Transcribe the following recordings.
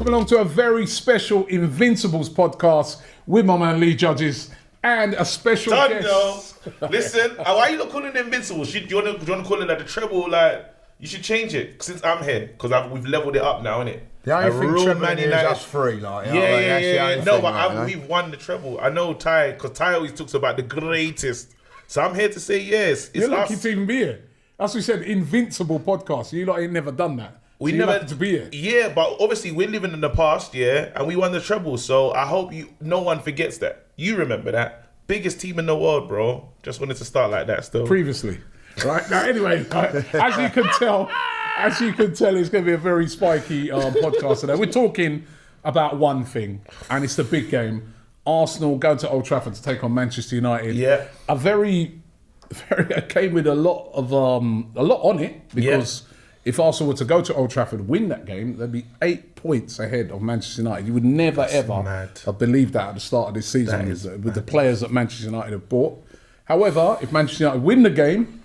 welcome along to a very special Invincibles podcast with my man Lee Judges and a special guest. Listen, why are you not calling it Invincible? Do you want to call it like the treble? Like, you should change it since I'm here because we've leveled it up now, innit? The only thing treble is us three, like. Yeah. No, but we've won the treble. I know Ty, because Ty always talks about the greatest. So I'm here to say yes. You're lucky to even be here. As we said, Invincible podcast. You lot ain't never done that. We so never lucky to be here. Yeah, but obviously we're living in the past, yeah, and we won the treble. So I hope no one forgets that. You remember that. Biggest team in the world, bro. Just wanted to start like that still. Previously. Right? Now, anyway, as you can tell, it's going to be a very spiky podcast today. We're talking about one thing, and it's the big game. Arsenal going to Old Trafford to take on Manchester United. Yeah. It came with a lot on it, because if Arsenal were to go to Old Trafford, win that game, they'd be 8 points ahead of Manchester United. You would never, have believed that at the start of this season with the players that Manchester United have bought. However, if Manchester United win the game,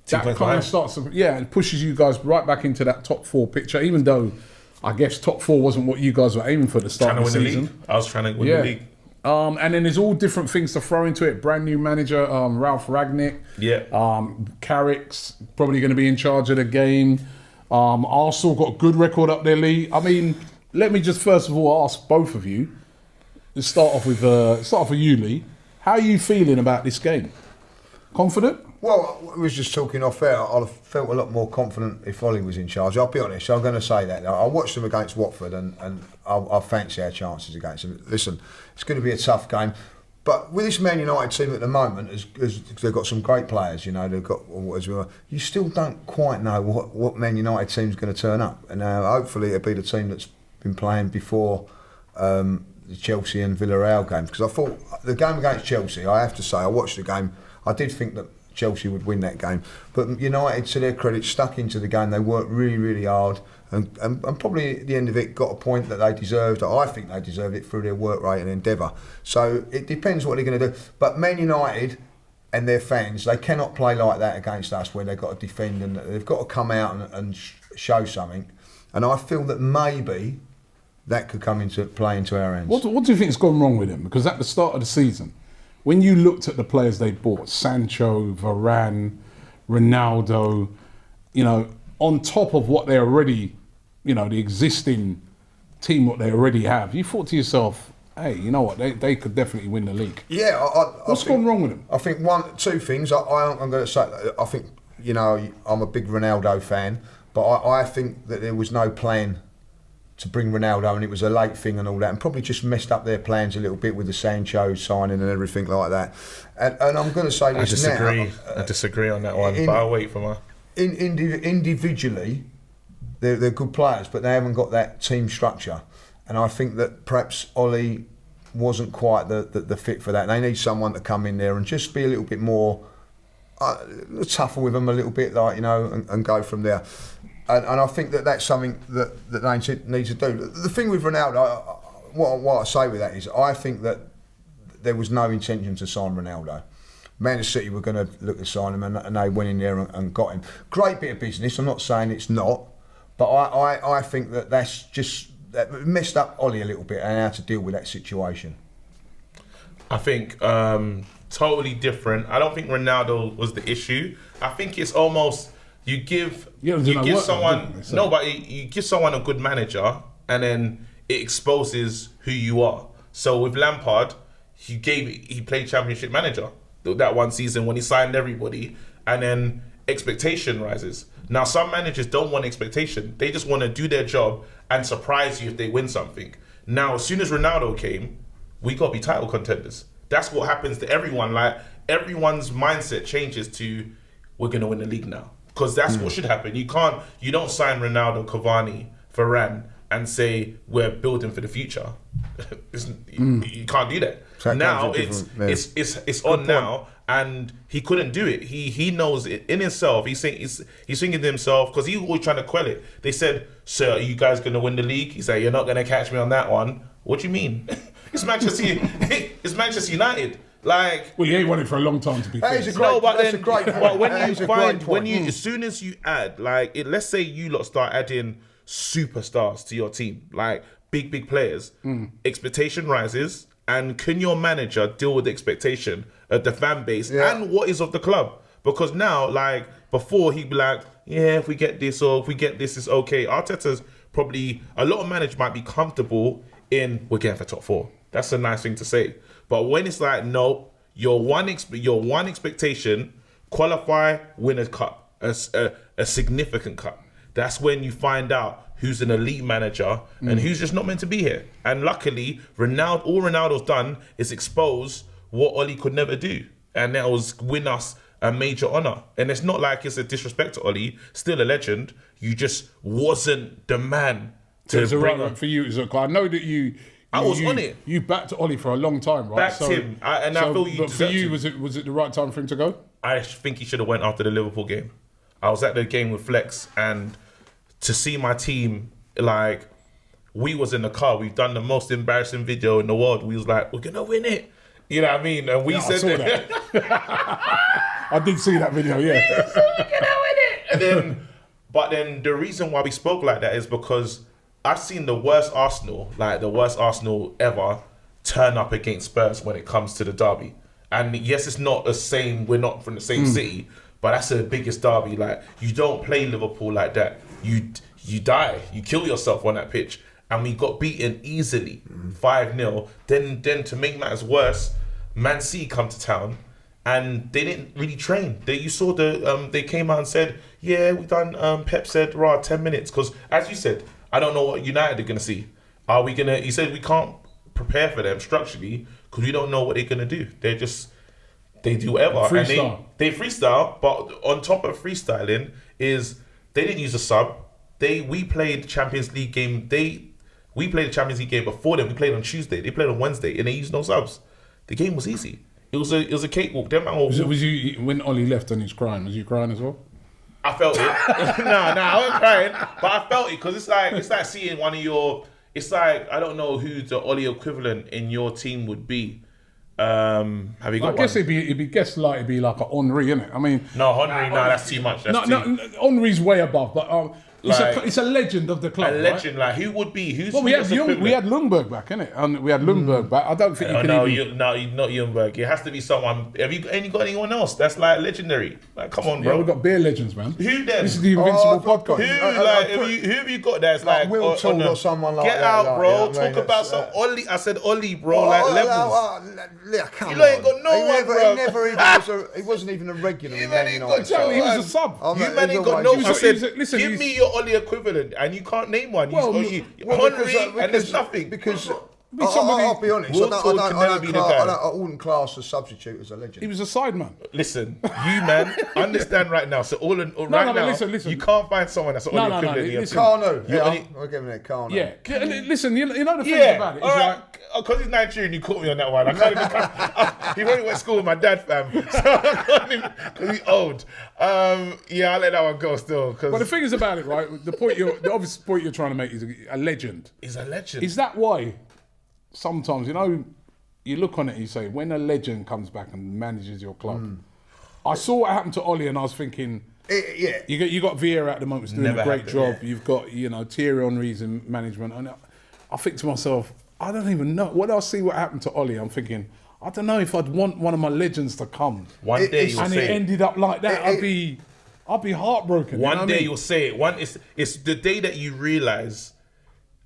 that kind of starts, it pushes you guys right back into that top four picture, even though I guess top four wasn't what you guys were aiming for at the start of the season. I was trying to win the league. And then there's all different things to throw into it. Brand new manager, Ralf Rangnick. Yeah. Carrick's probably going to be in charge of the game. Arsenal got a good record up there, Lee. I mean, let me just first of all ask both of you. Let's start off with you, Lee. How are you feeling about this game? Confident? Well, we was just talking off air. I'd have felt a lot more confident if Ollie was in charge. I'll be honest, I'm going to say that. I watched them against Watford and I fancy our chances against them. Listen, it's going to be a tough game. But with this Man United team at the moment, they've got some great players, you know, you still don't quite know what Man United team's going to turn up. And hopefully it'll be the team that's been playing before the Chelsea and Villarreal game. Because I thought the game against Chelsea, I have to say, I watched the game, I did think that Chelsea would win that game, but United, to their credit, stuck into the game. They worked really, really hard, and probably at the end of it got a point that they deserved. I think they deserved it through their work rate and endeavour. So it depends what they're going to do. But Man United and their fans, they cannot play like that against us, where they've got to defend and they've got to come out and show something. And I feel that maybe that could come into play into our hands. What do you think's gone wrong with them? Because at the start of the season, when you looked at the players they bought, Sancho, Varane, Ronaldo, you know, on top of what they already, you know, the existing team, what they already have, you thought to yourself, hey, you know what, they could definitely win the league. Yeah. What's gone wrong with them? I think two things. I'm going to say, I think, you know, I'm a big Ronaldo fan, but I think that there was no plan to bring Ronaldo, and it was a late thing and all that, and probably just messed up their plans a little bit with the Sancho signing and everything like that. And I'm going to say this I disagree on that one, but I'll wait for my... Individually, they're good players, but they haven't got that team structure. And I think that perhaps Ollie wasn't quite the fit for that. They need someone to come in there and just be a little bit more tougher with them a little bit, like, you know, and go from there. And I think that's something that they need to do. The thing with Ronaldo, what I say with that is, I think that there was no intention to sign Ronaldo. Manchester City were going to look to sign him, and they went in there and got him. Great bit of business. I'm not saying it's not, but I think that's just that messed up Ollie a little bit and how to deal with that situation. I think totally different. I don't think Ronaldo was the issue. I think it's almost... You give someone a good manager, and then it exposes who you are. So with Lampard, he played Championship manager that one season when he signed everybody, and then expectation rises. Now some managers don't want expectation; they just want to do their job and surprise you if they win something. Now as soon as Ronaldo came, we got to be title contenders. That's what happens to everyone. Like everyone's mindset changes to, we're going to win the league now. Because that's what should happen. You don't sign Ronaldo, Cavani, Varane and say we're building for the future. You can't do that. So now it's on now, and he couldn't do it. He knows it in himself. He's thinking to himself, because he's always trying to quell it. They said, "Sir, are you guys going to win the league?" He said, "You're not going to catch me on that one." What do you mean? It's Manchester United. Like, well, he ain't won it for a long time, to be fair. As soon as you add, like, let's say you lot start adding superstars to your team, like big players, expectation rises, and can your manager deal with the expectation of the fan base and what is of the club? Because now, like before, he'd be like, yeah, if we get this or if we get this, it's okay. Arteta's probably, a lot of managers might be comfortable in, we're getting for top 4. That's a nice thing to say. But when it's like, no, your one expectation, qualify, win a cup, a significant cup. That's when you find out who's an elite manager and who's just not meant to be here. And luckily, all Ronaldo's done is expose what Ole could never do. And that was win us a major honour. And it's not like it's a disrespect to Ole, still a legend. You just wasn't the man to bring up. For you, I know that I was on it. You backed Ole for a long time, right? Backed him. I feel you. But for you, was it the right time for him to go? I think he should have went after the Liverpool game. I was at the game with Flex, and to see my team, like, we was in the car. We've done the most embarrassing video in the world. We was like, we're gonna win it. You know what I mean? And we said that. I did see that video. Yeah. We're gonna win it. But then the reason why we spoke like that is because I've seen the worst Arsenal ever, turn up against Spurs when it comes to the derby. And yes, it's not the same. We're not from the same city, but that's the biggest derby. Like, you don't play Liverpool like that. You die. You kill yourself on that pitch. And we got beaten easily, 5-0. Then to make matters worse, Man City come to town, and they didn't really train. You saw they came out and said, yeah, we done. Pep said, 10 minutes, because as you said, I don't know what United are gonna see. He said we can't prepare for them structurally because we don't know what they're gonna do. They do whatever. Freestyle. And they freestyle, but on top of freestyling is they didn't use a sub. We played the Champions League game. We played the Champions League game before them. We played on Tuesday. They played on Wednesday, and they used no subs. The game was easy. It was a cakewalk. Was you when Ole left and he's crying? Was you crying as well? I felt it. No, I wasn't crying, but I felt it because it's like seeing one of your. It's like, I don't know who the Ole equivalent in your team would be. Have you got? I guess it'd be like a Henry, innit? I mean, no, Henry, that's too much. Henry's way above, but it's a legend of the club. A legend, right? Like, who would be? We had Ljungberg back, innit? And we had Ljungberg back. I don't think you can not Ljungberg. It has to be someone. Have you got anyone else that's like legendary? Like, come on, bro. Yeah, we've got beer legends, man. Who then? This is the Invincible podcast. Who have you got that's like Will Toll or someone like that? Get out, bro. Talk about some Ole. I said Ole, bro. Levels. You ain't got no one, bro. He wasn't even a regular. He was a sub. You man ain't got no. I said, give me your Ole equivalent, and you can't name one. Henry, and there's nothing. Because I'll be honest, I wouldn't class a substitute as a legend. He was a sideman. Listen, you man, understand right now. So listen. You can't find someone that's an Ole equivalent. Carno. I'll give him that Carno. Yeah, listen, you know the thing about it. All right. Because he's Nigerian, you caught me on that one. I can't even. He only went to school with my dad, fam. So I can't even, because he's old. I'll let that one go still. But the thing is about it, right? The obvious point you're trying to make is a legend. He's a legend. Is that why sometimes, you look on it and you say, when a legend comes back and manages your club, I saw what happened to Ole and I was thinking, you got Vieira at the moment, doing a great job. Yeah. You've got, Thierry Henry's in management. And I think to myself, I don't even know. When I see what happened to Ole, I'm thinking, I don't know if I'd want one of my legends to come. One day you'll say it ended up like that. I'd be heartbroken. One day you'll say it. It's the day that you realise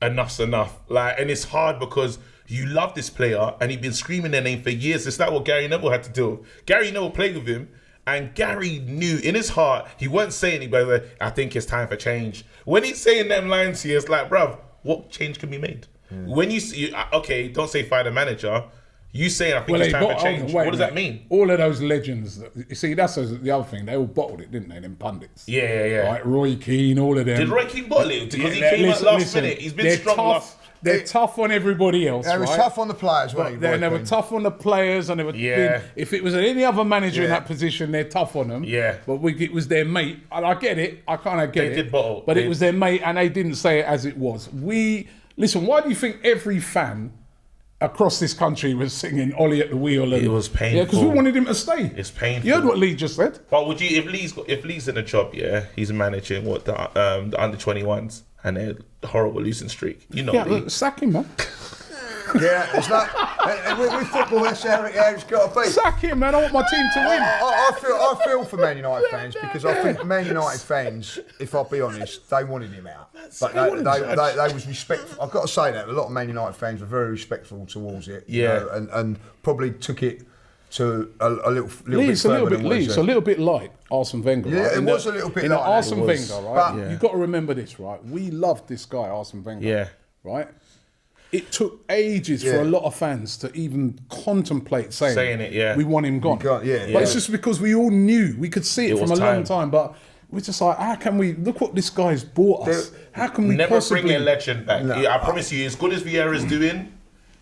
enough's enough. Like, and it's hard because you love this player and he's been screaming their name for years. It's like what Gary Neville had to do. Gary Neville played with him, and Gary knew in his heart, he wasn't saying anything, but I think it's time for change. When he's saying them lines here, it's like, bruv, what change can be made? When you see, okay, don't say fire the manager. You saying I think it's time for change. What does that mean? All of those legends, you see, that's the other thing. They all bottled it, didn't they? Them pundits. Yeah. Like Roy Keane, all of them. Did Roy Keane bottle it? Because he came out last minute. He's been strong. They're tough on everybody else. They were tough on the players, weren't they? They were tough on the players, and they were. If it was any other manager in that position, they're tough on them. Yeah. But it was their mate, and I get it. I kind of get it. They did bottle, but it was their mate, and they didn't say it as it was. Listen. Why do you think every fan across this country was singing Ole at the wheel? It was painful. Yeah, because we wanted him to stay. It's painful. You heard what Lee just said. But would you, if Lee's in a job, he's managing the under 21s, and they're horrible losing streak. You know Yeah, me. look, sack him, man. Yeah, it's like with football, that's how it's got to be. Sack him, man. I want my team to win. I feel for Man United fans because I think Man United fans, if I'll be honest, they wanted him out. But they was respectful. I've got to say that a lot of Man United fans were very respectful towards it. Yeah. You know, and probably took it to a little Lee, bit it's a little further bit. than Lee, what it's a little bit like Arsene Wenger. Yeah, right? it was a little bit like that. Arsene It was. Wenger, right? But- You've got to remember this, right? We loved this guy, Arsene Wenger. Yeah. Right. It took ages for a lot of fans to even contemplate saying it, yeah. we want him gone. But it's just because we all knew, we could see it from a long time. But we're just like, how can we, look what this guy's bought us. How can we never possibly... bring a legend back. No. I promise you, as good as Vieira's doing,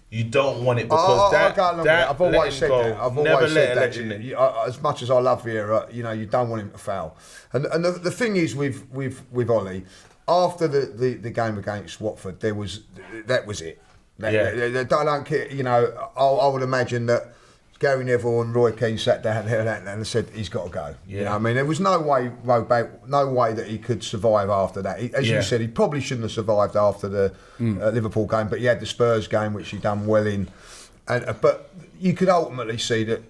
you don't want it because I've always said that. I've never always let said a that. legend in. As much as I love Vieira, you know, you don't want him to foul. And the thing is with Ole, after the game against Watford, that was it. I don't care. You know, I would imagine that Gary Neville and Roy Keane sat down there and said he's got to go. Yeah. You know what I mean, there was no way that he could survive after that. As you said, he probably shouldn't have survived after the Liverpool game, but he had the Spurs game, which he done well in. But you could ultimately see that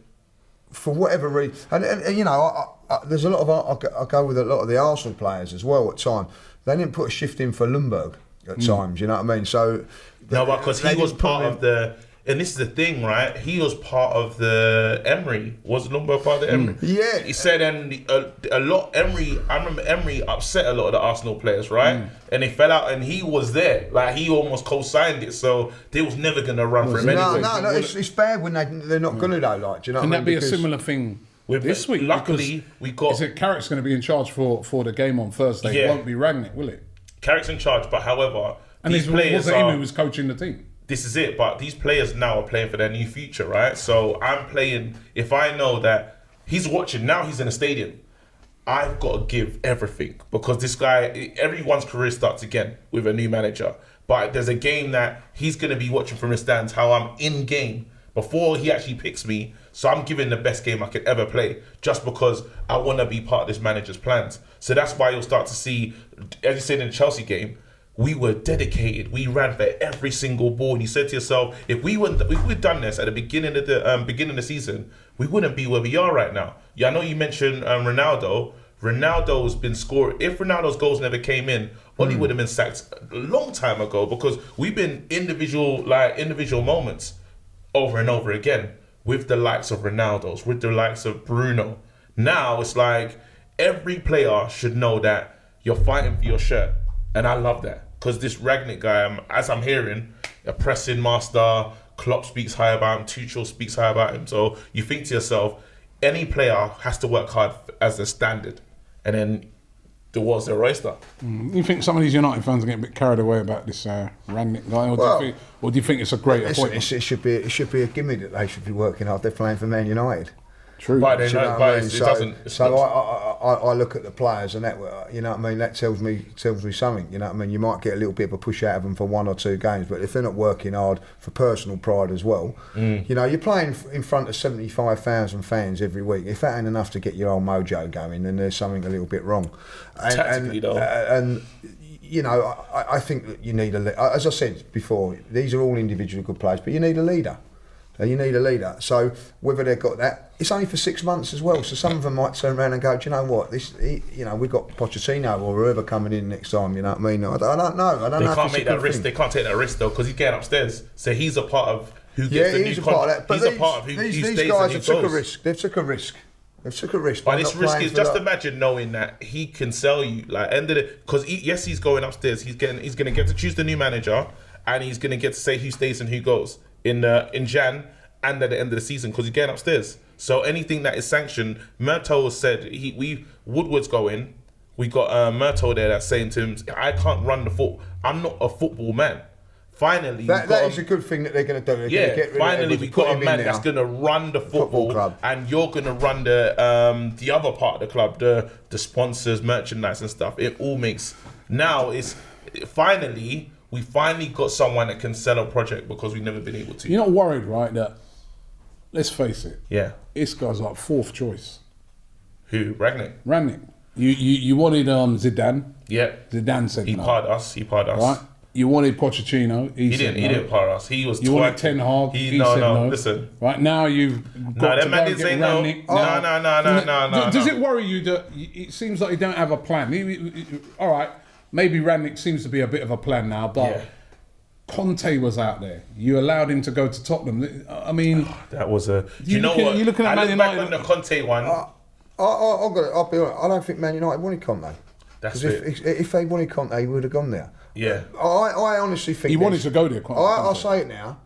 for whatever reason, and you know, there's a lot of I go with a lot of the Arsenal players as well at times. They didn't put a shift in for Lundberg at times. You know what I mean? So no, because he was part of the. And this is the thing, right? He was part of the Emery. Was Lundberg part of the Emery? Yeah. He said, and a lot, Emery, I remember Emery upset a lot of the Arsenal players, right? And they fell out, and he was there. Like, he almost co-signed it, so they was never going to run for him anyway. No, it's bad when they're not going to, though. Like, do you know Can what I that mean? be a similar thing With this week? Luckily, we got... Is it Carrick's going to be in charge for the game on Thursday? Yeah. It won't be Rangnick, will it? Carrick's in charge, but however, And these players wasn't him are... who was coaching the team. This is it, but these players now are playing for their new future, right? So I'm playing, if I know that he's watching, now he's in a stadium, I've got to give everything because this guy, everyone's career starts again with a new manager. But there's a game that he's going to be watching from the stands, how I'm in game before he actually picks me. So I'm giving the best game I could ever play just because I want to be part of this manager's plans. So that's why you'll start to see, as you said in the Chelsea game, we were dedicated. We ran for every single ball. And you said to yourself, if we'd done this at the beginning of the season, we wouldn't be where we are right now. Yeah, I know you mentioned Ronaldo. Ronaldo's been scoring. If Ronaldo's goals never came in, Ole would have been sacked a long time ago because we've been individual moments over and over again with the likes of Ronaldo's, with the likes of Bruno. Now it's like every player should know that you're fighting for your shirt. And I love that because this Rangnick guy, as I'm hearing, a pressing master, Klopp speaks high about him, Tuchel speaks high about him. So you think to yourself, any player has to work hard as a standard. And then there was their oyster. You think some of these United fans are getting a bit carried away about this Rangnick guy, or do you think it's a great appointment? It should be a gimmick that they should be working hard. They're playing for Man United. True. But I look at the players and that, you know what I mean, that tells me something, you know what I mean. You might get a little bit of a push out of them for 1 or 2 games, but if they're not working hard for personal pride as well, you know, you're playing in front of 75,000 fans every week. If that ain't enough to get your old mojo going, then there's something a little bit wrong. Tactically though. And you know, I think that you need as I said before, these are all individual good players, but you need a leader. You need a leader. So whether they've got that, it's only for 6 months as well. So some of them might turn around and go, do you know what? You know, we've got Pochettino or whoever coming in next time. You know what I mean? I don't know. They can't make that risk. They can't take that risk though because he's getting upstairs. So he's a part of who gets the new contract. He's a part of who stays and who goes. These guys have took a risk. They've took a risk. But this risk is just imagine knowing that he can sell you like end of it because yes, he's going upstairs. He's going to get to choose the new manager and he's going to get to say who stays and who goes in Jan and at the end of the season because he's getting upstairs. So anything that is sanctioned, Murto said Woodward's going. We got Murto there that's saying to him, I can't run the foot. I'm not a football man. Finally, that is a good thing that they're going to do. Finally we got a man that's going to run the football club, and you're going to run the other part of the club, the sponsors, merchandise and stuff. It all makes we finally got someone that can sell a project because we've never been able to. You're not worried, right? That let's face it. Yeah, this guy's like 4th choice. Who? Rangnick. Rangnick. You wanted Zidane. Yeah. Zidane said He no. parred us. Right. You wanted Pochettino. He didn't par us. He was. You wanted Ten Hag. He said no. Listen. Right now you've got to go and get Rangnick. No. Does it worry you that it seems like you don't have a plan? All right, maybe Rangnick seems to be a bit of a plan now, but Conte was out there. You allowed him to go to Tottenham. I mean, that was a. You're looking at Man United. Back on the Conte one. I'll be honest. I don't think Man United wanted Conte. That's it. If they wanted Conte, he would have gone there. Yeah. I honestly think he wanted to go there. I'll say it now.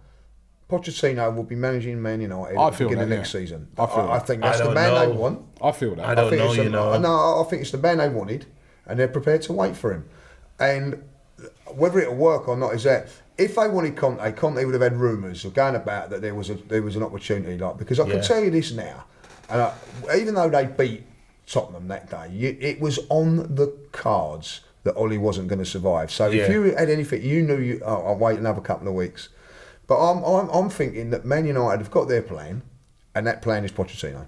Pochettino will be managing Man United at the beginning of next season. I think that's the man they want. I feel that. I don't know, No, I think it's the man they wanted, and they're prepared to wait for him. And whether it'll work or not is that if they wanted Conte would have had rumours going about that there was an opportunity, because I can tell you this now, and even though they beat Tottenham that day, it was on the cards that Ole wasn't going to survive. So if you had anything, you knew I'll wait another couple of weeks. But I'm thinking that Man United have got their plan, and that plan is Pochettino.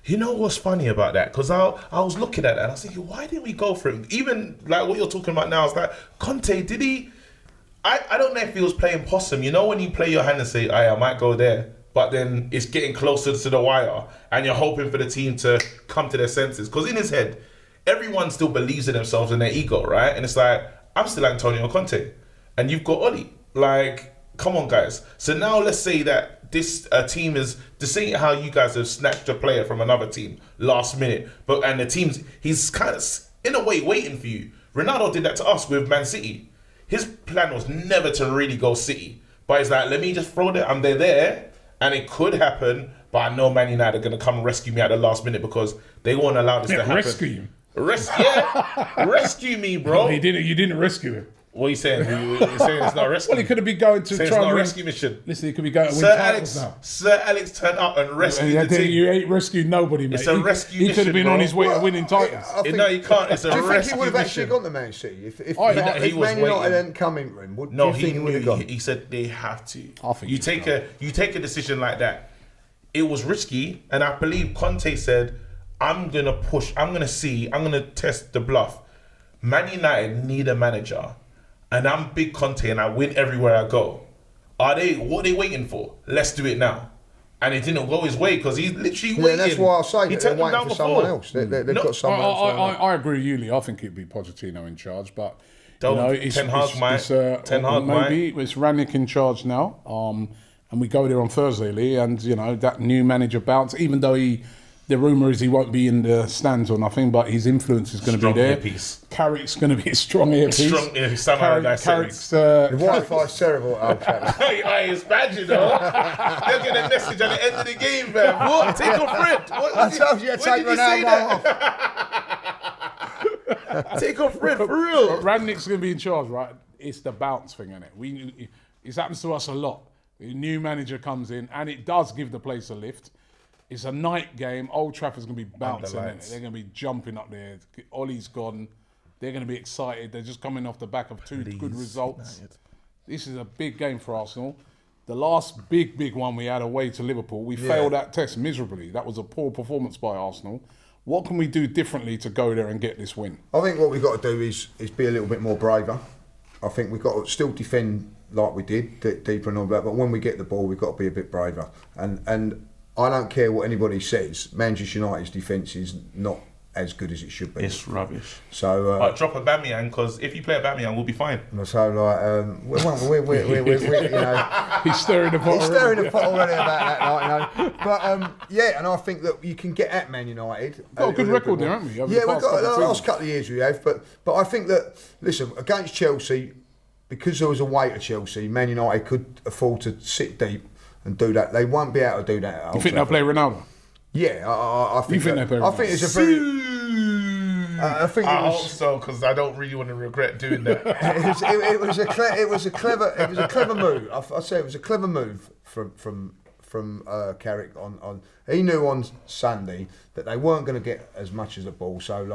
You know what's funny about that? Because I was looking at that and I was thinking, why didn't we go for him? Even like what you're talking about now is like, Conte, did he? I don't know if he was playing possum. You know when you play your hand and say, I might go there, but then it's getting closer to the wire and you're hoping for the team to come to their senses. Because in his head, everyone still believes in themselves and their ego, right? And it's like, I'm still Antonio Conte. And you've got Ole. Like, come on, guys. So now let's say that this team is, this ain't how you guys have snatched a player from another team last minute. And the team's, he's kind of, in a way, waiting for you. Ronaldo did that to us with Man City. His plan was never to really go City. But he's like, let me just throw it. I'm there. And it could happen. But I know Man United are going to come and rescue me at the last minute because they won't allow this to happen. Rescue you? Rescue me, bro. No, you didn't rescue him. What are you saying? You're saying it's not a rescue? Well, he could have been going to try it's not a rescue mission. Listen, he could be going to win titles now. Sir Alex turned up and rescued the team. You ain't rescued nobody, mate. It's a rescue mission, He could have been on his way to winning titles. No, you can't. It's a rescue mission. Do you think he would have actually gone to Man City? If Man United hadn't come in for him, do you think he would have gone? He said they have to. I think you take a decision like that. It was risky, and I believe Conte said, I'm going to push, I'm going to test the bluff. Man United need a manager, and I'm big Conte, and I win everywhere I go. What are they waiting for? Let's do it now. And it didn't go his way because he's literally waiting. Yeah, that's why I say that they're waiting for someone else. They've got someone else. I agree with you, Lee. I think it'd be Pochettino in charge, but Ten Hag might. Maybe it's Rangnick in charge now. And we go there on Thursday, Lee, and that new manager bounce. Even though the rumour is he won't be in the stands or nothing, but his influence is going to be there. Carrick's going to be a strong earpiece. Carrick's the Wi-Fi's terrible. It's bad, you know. They'll get a message at the end of the game, man. What? Take off Fred. I told you to take Ronaldo off. Take off Fred, for real. Rangnick's going to be in charge, right? It's the bounce thing, isn't it? It happens to us a lot. A new manager comes in, and it does give the place a lift. It's a night game. Old Trafford's going to be bouncing. They're going to be jumping up there. Ollie's gone. They're going to be excited. They're just coming off the back of two good results. This is a big game for Arsenal. The last big one we had away to Liverpool, we failed that test miserably. That was a poor performance by Arsenal. What can we do differently to go there and get this win? I think what we've got to do is be a little bit more braver. I think we've got to still defend like we did, deeper and all that, but when we get the ball, we've got to be a bit braver. And I don't care what anybody says, Manchester United's defence is not as good as it should be. It's rubbish. So drop a Aubameyang, because if you play Aubameyang, we'll be fine. So we're he's stirring the pot. He's stirring the pot already about that, But and I think that you can get at Man United. Got a good record there, haven't we? We've got the last couple of years we have. But I think that against Chelsea, because there was a way to Chelsea, Man United could afford to sit deep and do that. They won't be able to do that. You think they'll play Ronaldo? Yeah, I think. You think they'll play Ronaldo? I think it's a very. I hope so, because I don't really want to regret doing that. it was a clever move. I say it was a clever move from Carrick on. He knew on Sunday that they weren't going to get as much as the ball. So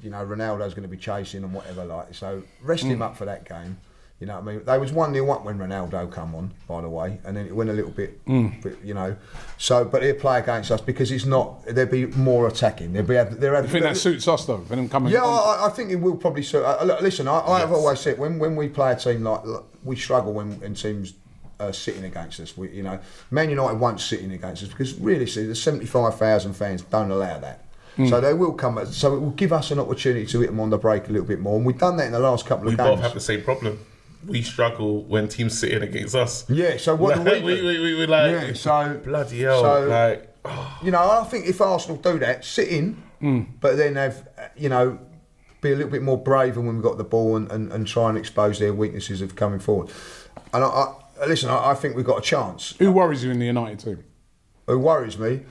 Ronaldo's going to be chasing and whatever. So rest him up for that game. You know what I mean? They was 1-0 up when Ronaldo come on, by the way, and then it went a little bit, you know. So, but he'll play against us because it's not. There'll be more attacking. You think that suits us though? When coming. Yeah, I think it will probably suit. Listen, I have always said when we play a team like we struggle when teams. Sitting against us, you know, Man United won't sitting against us because really, the 75,000 fans don't allow that. So they will come. So it will give us an opportunity to hit them on the break a little bit more, and we've done that in the last couple of games. We both have the same problem. We struggle when teams sitting against us. Yeah. So what do we do? We like. Yeah. So bloody hell. So, like, you know, I think if Arsenal do that, sit in, but then have, you know, be a little bit more brave when we've got the ball and try and expose their weaknesses of coming forward. And listen, I think we've got a chance. Who worries you in the United team? Who worries me?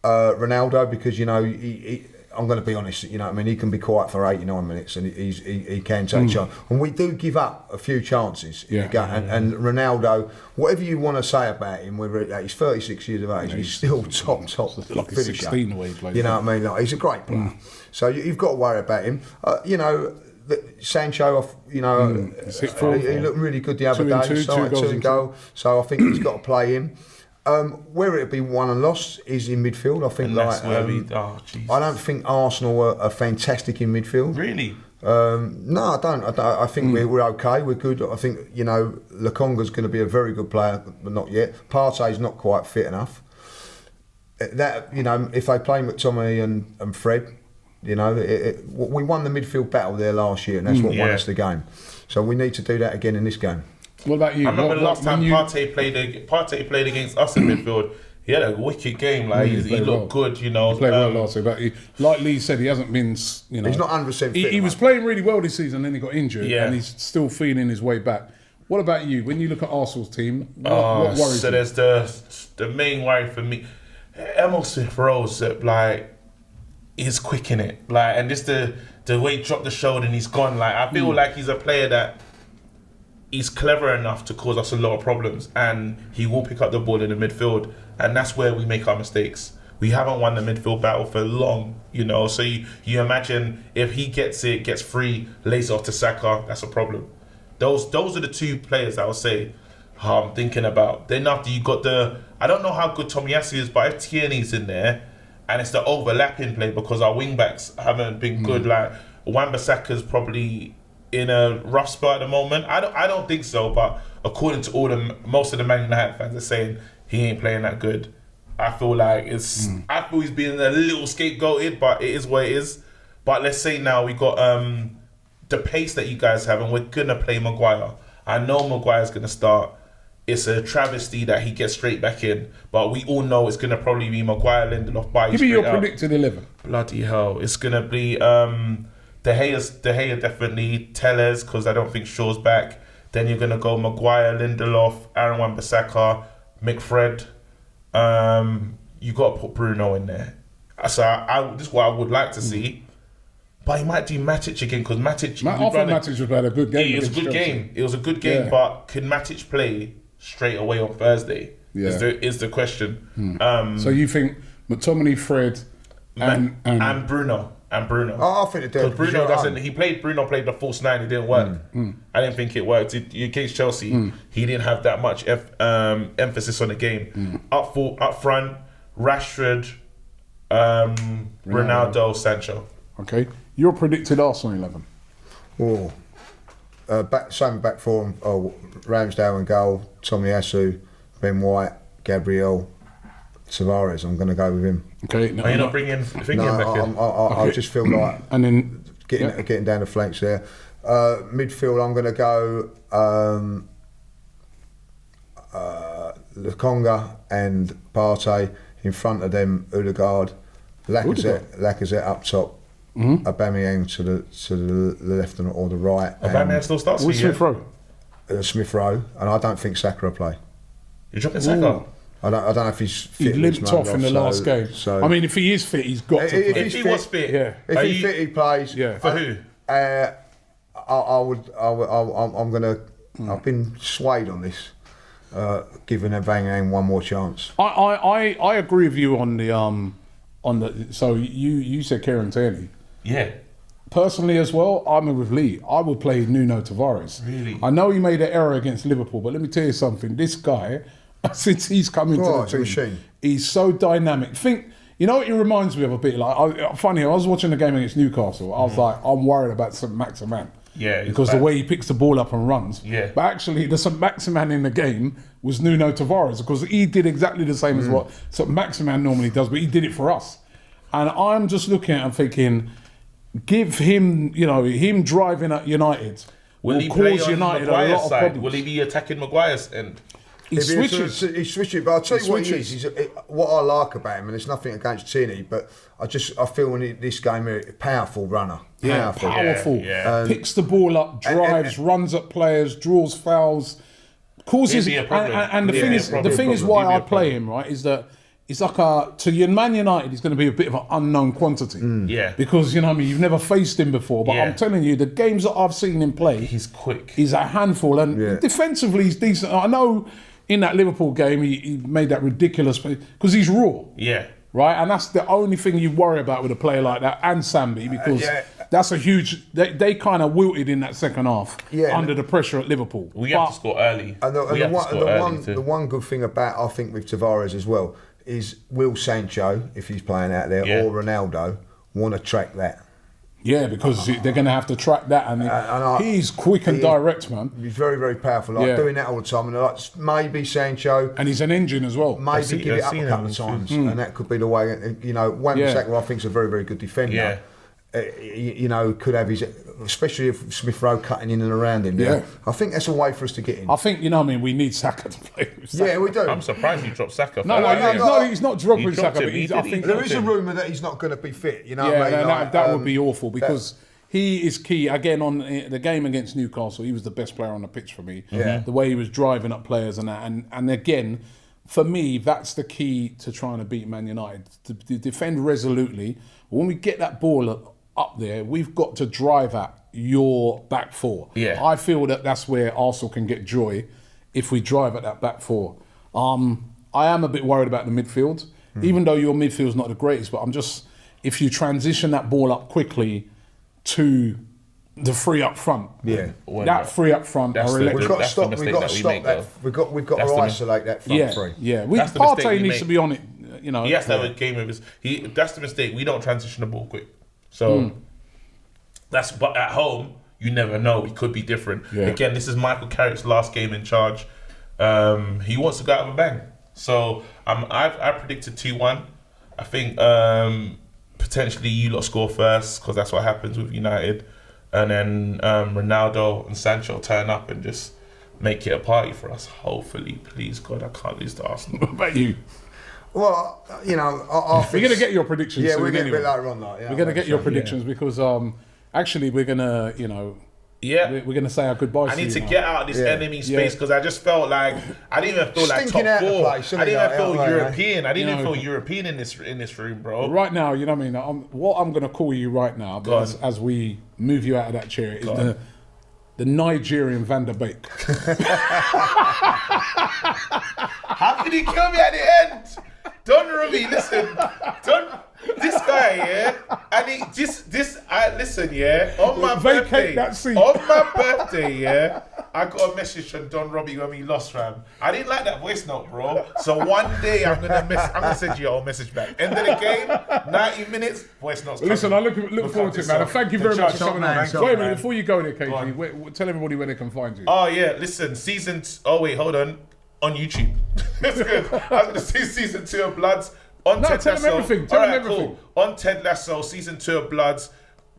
Ronaldo, because, you know, I'm going to be honest, you know what I mean, he can be quiet for 89 minutes and he can take charge. And we do give up a few chances. And Ronaldo, whatever you want to say about him, whether he's 36 years of age, he's still top like finisher. 16 the way he plays. You know what I mean? Like, he's a great player. So you've got to worry about him. You know, Sancho, you know, he looked really good the other day. 2 goals. So I think he's got to play him. Where it'll be won and lost is in midfield. I think I don't think Arsenal are fantastic in midfield. Really? No, I don't. I think we're okay. We're good. I think, you know, Lokonga's going to be a very good player, but not yet. Partey's not quite fit enough. That, you know, if they play McTominay and Fred, you know, we won the midfield battle there last year, and that's what won us the game. So we need to do that again in this game. What about you? I remember last time Partey played against us in midfield. He had a wicked game. Like he looked good, you know. He played well last year, but like Lee said, he hasn't been. You know, he's not 100% fit. He was playing really well this season, then he got injured, and he's still feeling his way back. What about you? When you look at Arsenal's team, what worries you? So there's the main worry for me. Emile Smith-Rowe, like, he's quick in it, like, and just the way he dropped the shoulder and he's gone. Like, I feel like he's a player that he's clever enough to cause us a lot of problems, and he will pick up the ball in the midfield, and that's where we make our mistakes. We haven't won the midfield battle for long, you know. So you imagine if he gets free, lays off to Saka, that's a problem. Those are the two players I would say I'm thinking about. Then after you got I don't know how good Tomiyasu is, but if Tierney's in there, and it's the overlapping play because our wing backs haven't been good. Like Wan-Bissaka's probably in a rough spot at the moment. I don't think so, but according to most of the Man United fans are saying he ain't playing that good. I feel like I feel he's being a little scapegoated, but it is what it is. But let's say now we got the pace that you guys have, and we're gonna play Maguire. I know Maguire's gonna start. It's a travesty that he gets straight back in, but we all know it's going to probably be Maguire, Lindelof, Bailly. Give me your predicted 11. Bloody hell. It's going to be De Gea definitely, Tellez, because I don't think Shaw's back. Then you're going to go Maguire, Lindelof, Aaron Wan-Bissaka, McFred. You got to put Bruno in there. So this is what I would like to see. But he might do Matic again, because Matic... I thought Matic was had a good game. It was a good game. It was a good game, but could Matic play straight away on Thursday? Is the question. So you think McTominay, Fred, and Bruno? I think it did. Because Bruno played the false 9. It didn't work. I didn't think it worked. Against Chelsea, he didn't have that much emphasis on the game. Up front, Rashford, Ronaldo, Sancho. Okay. Your predicted Arsenal 11. Same back four. Ramsdale and goal. Tomiyasu, Ben White, Gabriel, Tavares. I'm going to go with him. Okay. Are you not bringing back in? I just feel like and then getting down the flanks there. Midfield, I'm going to go Lokonga and Partey. In front of them, Odegaard, Lacazette up top. Aubameyang to the left or the right. Aubameyang still starts for you? Smith-Rowe. Smith-Rowe, and I don't think Saka will play. You're dropping Saka? I don't know if he's fit. He limped off in the last game. So, I mean, if he is fit, he's got to play. If he was fit, If he's fit, he plays. Yeah. For who? I'm gonna. I've been swayed on this. Giving Aubameyang one more chance. I agree with you on the. So you said Kieran Tierney. Yeah. personally as well, I'm with Lee. I would play Nuno Tavares. Really? I know he made an error against Liverpool, but let me tell you something. This guy, since he's come into the team, he's so dynamic. You know what he reminds me of a bit? Funny, I was watching the game against Newcastle. I was like, I'm worried about St. Maximin. Yeah, because the way he picks the ball up and runs. Yeah. But actually, the St. Maximin in the game was Nuno Tavares, because he did exactly the same as what St. Maximin normally does, but he did it for us. And I'm just looking at him thinking, give him, him driving at United will cause United a lot of problems. Will he be attacking Maguire's end? He switches. He switches, but I'll tell you what he is. What I like about him, and there's nothing against Tierney, but I feel in this game here, powerful runner. Powerful. Yeah. Picks the ball up, drives, runs at players, draws fouls, causes. And the thing is why I play him, right, is that it's like to Man United, he's going to be a bit of an unknown quantity. Yeah. Because, you've never faced him before. But I'm telling you, the games that I've seen him play, he's quick. He's a handful. And defensively, he's decent. I know in that Liverpool game, he made that ridiculous, because he's raw. Yeah. Right? And that's the only thing you worry about with a player like that, and Sambi, because that's a huge... They kind of wilted in that second half under the pressure at Liverpool. We have to score early. And the one good thing about, I think, with Tavares as well, is will Sancho, if he's playing out there, or Ronaldo, want to track that? Yeah, because they're going to have to track that, and he's quick and direct, man. He's very, very powerful. Doing that all the time, and maybe Sancho, and he's an engine as well. Maybe give it up a couple of times, and that could be the way. Wan-Bissaka, I think, is a very, very good defender. Yeah. Could have his, especially if Smith Rowe cutting in and around him. Yeah, I think that's a way for us to get in. I think we need Saka to play with Saka. Yeah, we do. I'm surprised you dropped Saka. He's not dropping Saka. But I think there is a rumour that he's not going to be fit. That would be awful, because he is key. Again, on the game against Newcastle, he was the best player on the pitch for me. Yeah. The way he was driving up players and that, and again, for me, that's the key to trying to beat Man United, to defend resolutely. When we get that ball up there, we've got to drive at your back four. Yeah. I feel that's where Arsenal can get joy, if we drive at that back four. I am a bit worried about the midfield, even though your midfield's not the greatest, but if you transition that ball up quickly to the three up front. Yeah. That three up front are electric. We've got to stop that. We've got to isolate that front three. Yeah. Partey needs to be on it. He has to have a game of his. That's the mistake. We don't transition the ball quick. So but at home, you never know. It could be different. Yeah. Again, this is Michael Carrick's last game in charge. He wants to go out with a bang. So I predicted 2-1. I think potentially you lot score first, because that's what happens with United. And then Ronaldo and Sancho turn up and just make it a party for us. Hopefully, please God, I can't lose to Arsenal. What about you? Well, we're going to get your predictions. Yeah, we're getting a bit later on that. We're going to get your predictions because actually we're going to, we're going to say our goodbyes. I need to get out of this enemy space, because I just felt like I didn't even feel like top 4. I didn't even feel European. I didn't even feel European in this room, bro. Right now, you know what I mean. What I'm going to call you right now, as we move you out of that chair, is the Nigerian Van der Beek. How could he kill me at the end? Don Ruby, listen. This guy, and he listen, on my birthday, I got a message from Don Robbie when we lost, fam. I didn't like that voice note, bro. So one day I'm gonna send you a message back. End of the game, 90 minutes, voice notes. Listen, I look forward to it, man. Thank you very much for coming on. Wait a minute, before you go there, KG, tell everybody where they can find you. Oh yeah, listen, hold on. On YouTube. That's good. I'm going to see season 2 of Bloods. Tell them everything. Cool. On Ted Lasso, season 2 of Bloods,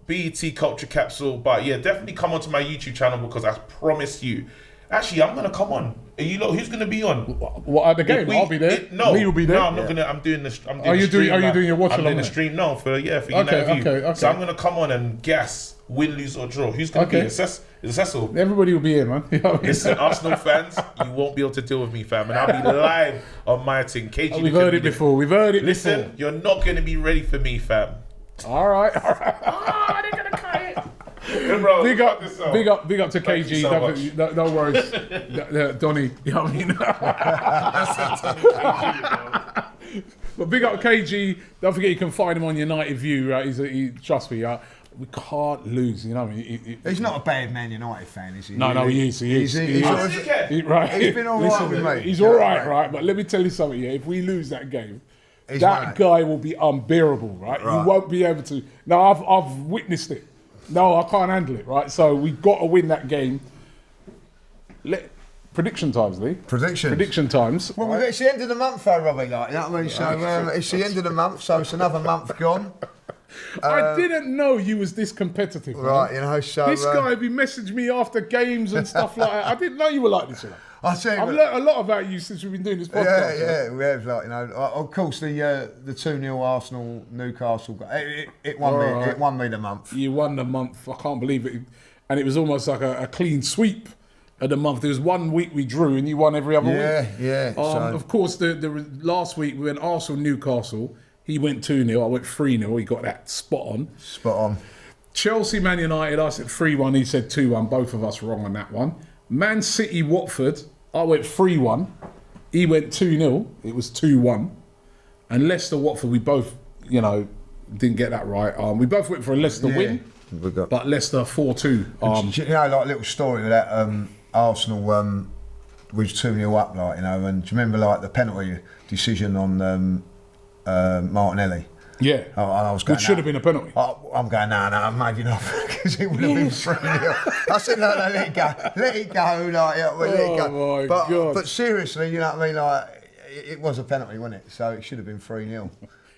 BET Culture Capsule. But yeah, definitely come onto my YouTube channel, because I promise you. Actually, I'm going to come on. Who's going to be on? What, at the game? I'll be there. Lee will be there. No, I'm not going to. I'm doing this. Are you doing your watch along? I'm doing the stream. No, for United View. Okay. So I'm going to come on and guess, win, lose or draw. Who's going to be? Is Cecil? Everybody will be here, man. Listen, Arsenal fans, you won't be able to deal with me, fam. And I'll be live on my thing. KG, we've heard it before. Listen, you're not going to be ready for me, fam. All right. Oh, they're going to cut it. Good, bro. Big up to KG. So no worries. Donny, you know what I mean? But big up KG. Don't forget you can find him on United View. Right? Trust me. we can't lose. You know, he's not a bad Man United fan, is he? No, he is. He's right. He's been all right with me. He's all right. But let me tell you something. Yeah, if we lose that game, that guy will be unbearable. Right? He won't be able to. No, I've witnessed it. No, I can't handle it. Right? So we've got to win that game. Prediction times, Lee. Prediction times. Well, it's the end of the month, though, Robbie. Like, you know what I mean? So it's the end of the month, so it's another month gone. I didn't know you was this competitive. Right, man. you know, so... This guy be messaging me after games and stuff like that. I didn't know you were like this. I've learned a lot about you since we've been doing this podcast. Yeah, we have. Like, you know, of course, the 2-0 Arsenal Newcastle. It won me the month. You won the month. I can't believe it, and it was almost like a clean sweep of the month. There was 1 week we drew, and you won every other week. Yeah. Of course, the last week we went Arsenal Newcastle. He went 2-0. I went 3-0. He got that spot on. Chelsea Man United. I said 3-1. He said 2-1. Both of us wrong on that one. Man City Watford. I went 3-1. He went 2-0. It was 2-1. And Leicester Watford. We both, didn't get that right. We both went for a Leicester win. But Leicester 4-2. You know, like a little story with that Arsenal was 2-0 up, like, and do you remember like the penalty decision on Martinelli? Yeah, I was going, which should have been a penalty. I'm going, no, maybe not, because it would have been 3-0. I said, no, let it go, let it go, let it go. My God. But seriously, you know what I mean? Like, it was a penalty, wasn't it? So it should have been 3-0.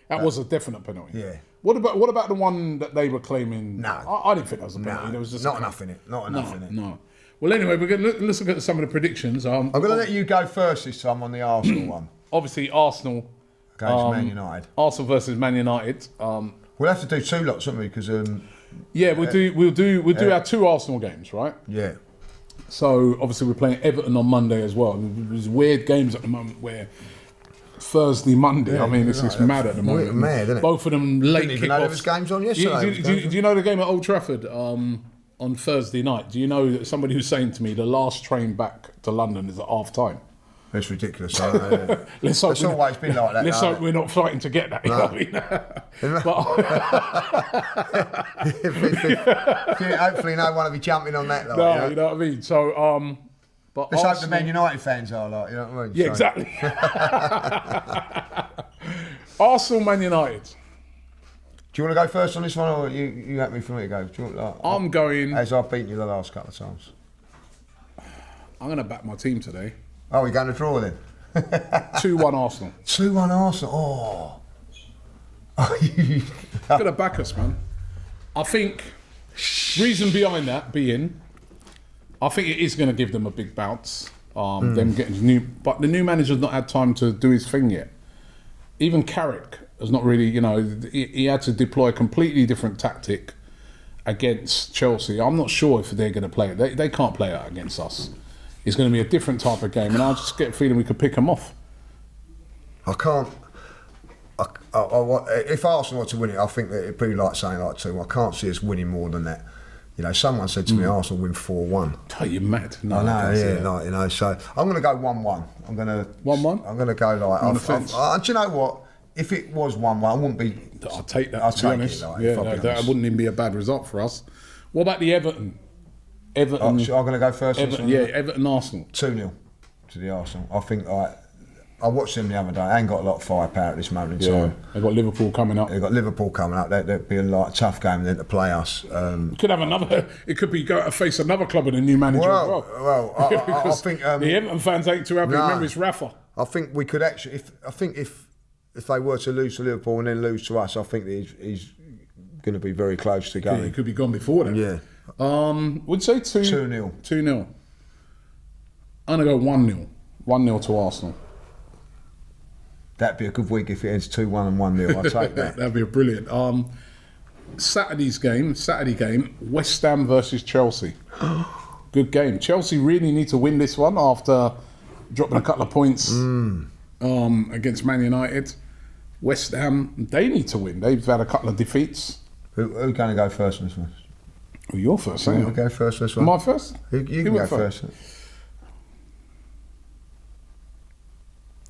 That was a definite penalty. Yeah. What about the one that they were claiming? No, I didn't think that was a penalty. No, there was just not enough in it. Not enough in it. No. Well, anyway, let's look at some of the predictions. I'm going to let you go first this time on the Arsenal one. Obviously, Arsenal against Man United. Arsenal versus Man United. We'll have to do two lots, won't we? Because we'll do our 2 Arsenal games, right? Yeah. So obviously we're playing Everton on Monday as well. There's weird games at the moment where Thursday, Monday. Yeah, I mean, it's mad at the moment. Mad, isn't it? Both of them late Didn't even know there was games on yesterday. Do you know the game at Old Trafford on Thursday night? Do you know that somebody was saying to me the last train back to London is at half time? It's ridiculous. It's always been like that. Let's hope we're not fighting to get that. No. Hopefully no one will be jumping on that. No, you know what I mean? So, but let's hope the Man United fans are like, you know what I mean? Yeah, exactly. Arsenal, Man United. Do you want to go first on this one, or you happy for me to go? Do you want, I'm going. As I've beaten you the last couple of times. I'm going to back my team today. Oh, we're going to draw then? 2-1 Arsenal. 2-1 Arsenal. Oh. Going to back us, man. I think reason behind that being, I think it is going to give them a big bounce. Them getting but the new manager's not had time to do his thing yet. Even Carrick has not really, he had to deploy a completely different tactic against Chelsea. I'm not sure if they're going to play it. They can't play it against us. It's going to be a different type of game, and I just get a feeling we could pick them off. I can't. If Arsenal were to win it, I think that it'd be like saying like 2. I can't see us winning more than that. Someone said to me, Arsenal win 4-1. Oh, you're mad. No, I know, yeah, so I'm going to go 1-1. I'm going to 1-1. I'm going to go like. Do you know what? If it was 1-1, I wouldn't be. I'll take that. I'll to be honest. That wouldn't even be a bad result for us. What about the Everton? I'm going to go first. Everton Arsenal. 2-0 to the Arsenal. I think I watched them the other day. They ain't got a lot of firepower at this moment in time. They've got Liverpool coming up. That'd be a tough game then to play us. Could have another. It could be go to face another club with a new manager as well. Well, I think the Everton fans ain't too happy. Remember, it's Rafa. I think we could actually. If they were to lose to Liverpool and then lose to us, I think that he's going to be very close to going. Yeah, he could be gone before then. Yeah. Would say 2-0. 2-0. I'm going to go 1-0. 1-0 to Arsenal. That'd be a good week if it ends 2-1 and 1-0. I'll take that. That'd be brilliant. Saturday game, West Ham versus Chelsea. Good game. Chelsea really need to win this one after dropping a couple of points against Man United. West Ham, they need to win. They've had a couple of defeats. Who's going to go first on this one? Well, you're first. You go first on this one. Am I first? You can go first.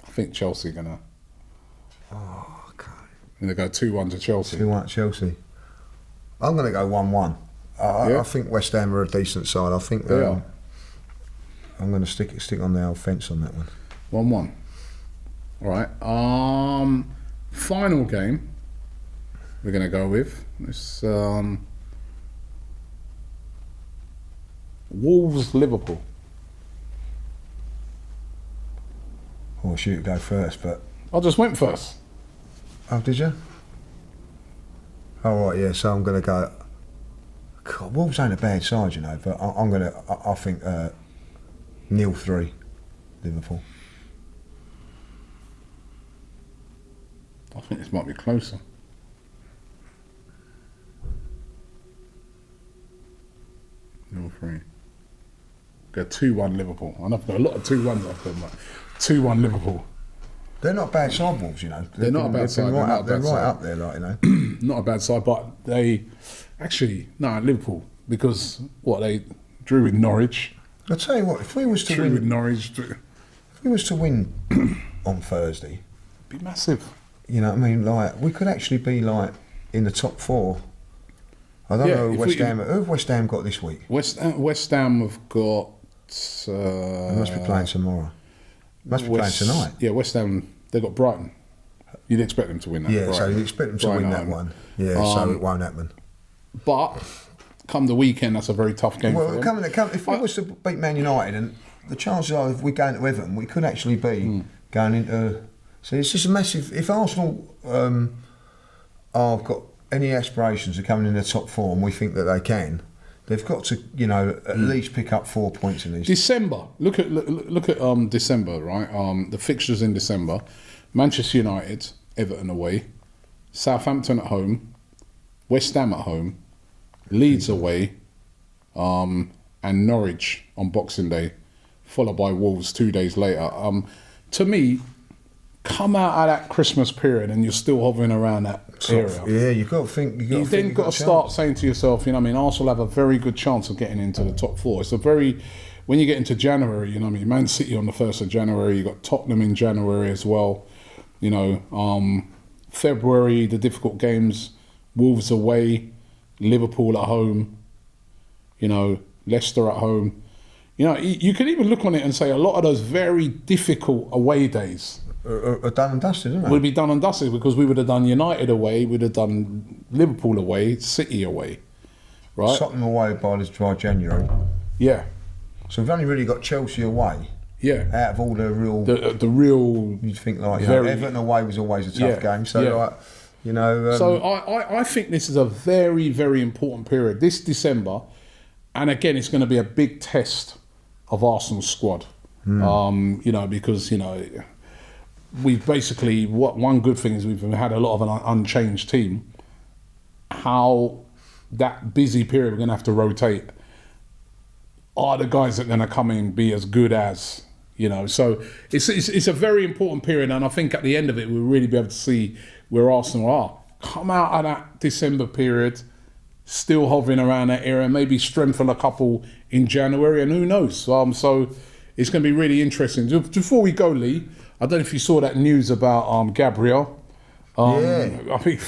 I think Chelsea are going to... Oh, okay. And they go 2-1 to Chelsea. 2-1 Chelsea. I'm going to go 1-1. I think West Ham are a decent side. I think they are. I'm going to stick on the old fence on that one. 1-1. All right. Final game we're going to go with this Wolves-Liverpool. Oh, shoot, go first, but I just went first. Oh, did you? Oh, right, yeah. So I'm going to go. God, Wolves ain't a bad side, you know, but I'm going to. I think 0-3, Liverpool. I think this might be closer. No 3. Go 2-1 Liverpool. And I've got a lot of 2-1s I've got. Like 2-1 Liverpool. They're not bad side, Wolves, you know. They're not a bad side. They're right up there, like, you know. Not a bad side, but they actually Liverpool, because they drew with Norwich. I'll tell you what, if we was to Drew win with Norwich, if we was to win on Thursday, it'd be massive. You know what I mean? Like, we could actually be like in the top 4. I don't know who West Ham got this week. West Ham have got. They must be playing tomorrow. Must be playing tonight. Yeah, West Ham. They got Brighton. You'd expect them to win that. Yeah, Brighton. so you expect them to win that one. Yeah, so it won't happen. But come the weekend, that's a very tough game. Well, for them. if we was to beat Man United, and the chances are if we go into Everton, we could actually be going into. So it's just a massive. If Arsenal have got any aspirations of coming in the top 4, and we think that they can, they've got to, you know, at least pick up 4 points in these. December. Look at December, right? The fixtures in December: Manchester United, Everton away, Southampton at home, West Ham at home, Leeds away, and Norwich on Boxing Day, followed by Wolves 2 days later. To me, come out of that Christmas period and you're still hovering around that area. Yeah, you've got to think. You've then got to start saying to yourself, you know, Arsenal have a very good chance of getting into the top 4. It's when you get into January, you know, Man City on the 1st of January, you've got Tottenham in January as well. You know, February, the difficult games, Wolves away, Liverpool at home, you know, Leicester at home. You know, you could even look on it and say a lot of those very difficult away days are done and dusted, isn't it? Would be done and dusted, because we would have done United away, we'd have done Liverpool away, City away, right? Tottenham away by January. Yeah. So we've only really got Chelsea away. Yeah. Out of all the real... The real... You'd think like, Everton away was always a tough game. So, like, you know... so I think this is a very, very important period. This December, and again, it's going to be a big test of Arsenal's squad. You know, because, you know... We've basically, one good thing is we've had a lot of an unchanged team. How that busy period we're going to have to rotate. Are the guys that are going to come in be as good as, you know? So it's a very important period, and I think at the end of it we'll really be able to see where Arsenal are. Come out of that December period, still hovering around that area, maybe strengthen a couple in January, and who knows? So it's going to be really interesting. Before we go, Lee, I don't know if you saw that news about Gabriel. I think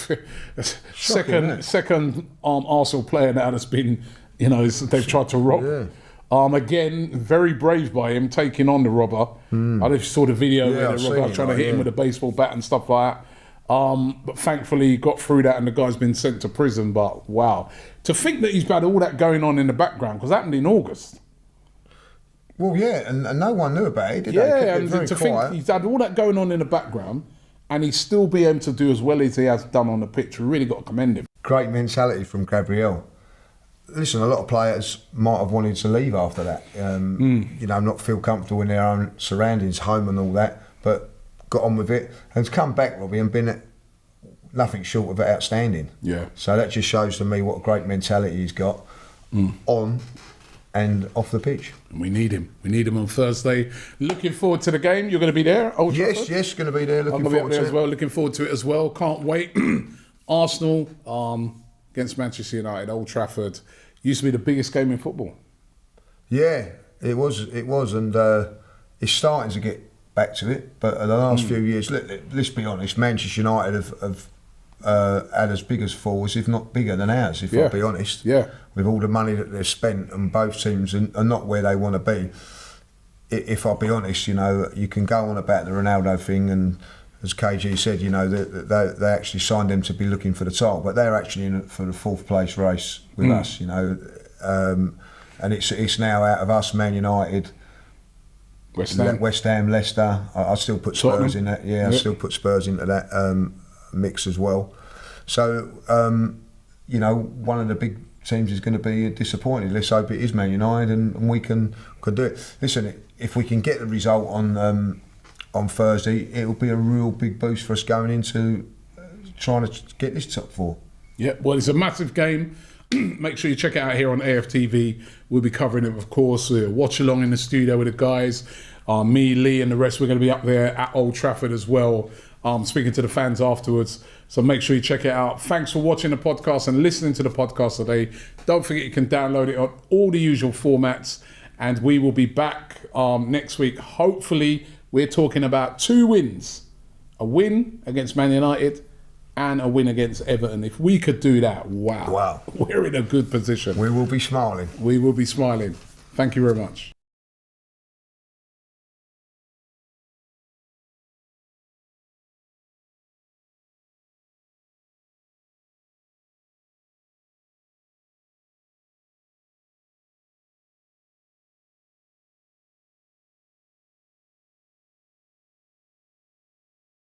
second Arsenal player now that's been, you know, they've tried to rob. Yeah. Again, very brave by him taking on the robber. I don't know if you saw the video where the robber was trying to hit him with a baseball bat and stuff like that. But thankfully he got through that and the guy's been sent to prison. But wow, to think that he's had all that going on in the background, because it happened in August. Well, yeah, and no one knew about it, did they? Yeah, and to think he's had all that going on in the background and he's still be able to do as well as he has done on the pitch. We really got to commend him. Great mentality from Gabriel. Listen, a lot of players might have wanted to leave after that. You know, not feel comfortable in their own surroundings, home and all that, but got on with it and come back, Robbie, and been nothing short of outstanding. Yeah. So that just shows to me what a great mentality he's got on and off the pitch. And we need him. We need him on Thursday. Looking forward to the game. You're going to be there, Old Trafford? Yes, going to be there. I'm going to be up there as well. Looking forward to it as well. Can't wait. Arsenal against Manchester United, Old Trafford. Used to be the biggest game in football. Yeah, it was, and it's starting to get back to it. But in the last few years, let's be honest, Manchester United have had as big as Force, if not bigger than ours, if I'll be honest. Yeah. With all the money that they've spent, and both teams are not where they want to be. If I'll be honest, you know, you can go on about the Ronaldo thing, and as KG said, you know, they actually signed them to be looking for the title, but they're actually in it for the 4th place race with us, you know. And it's now out of us, Man United, West Ham, Leicester. I still put Spurs in that. Yeah, I still put Spurs into that mix as well. So, you know, one of the big teams is going to be disappointed. Let's hope it is Man United, and we can do it. Listen, if we can get the result on Thursday, it'll be a real big boost for us going into trying to get this top 4. Yeah, well, it's a massive game. Make sure you check it out here on AFTV. We'll be covering it, of course. We'll watch along in the studio with the guys. Me, Lee, and the rest, we're going to be up there at Old Trafford as well, speaking to the fans afterwards. So make sure you check it out. Thanks for watching the podcast and listening to the podcast today. Don't forget you can download it on all the usual formats. And we will be back next week. Hopefully, we're talking about 2 wins. A win against Man United and a win against Everton. If we could do that, wow. We're in a good position. We will be smiling. We will be smiling. Thank you very much.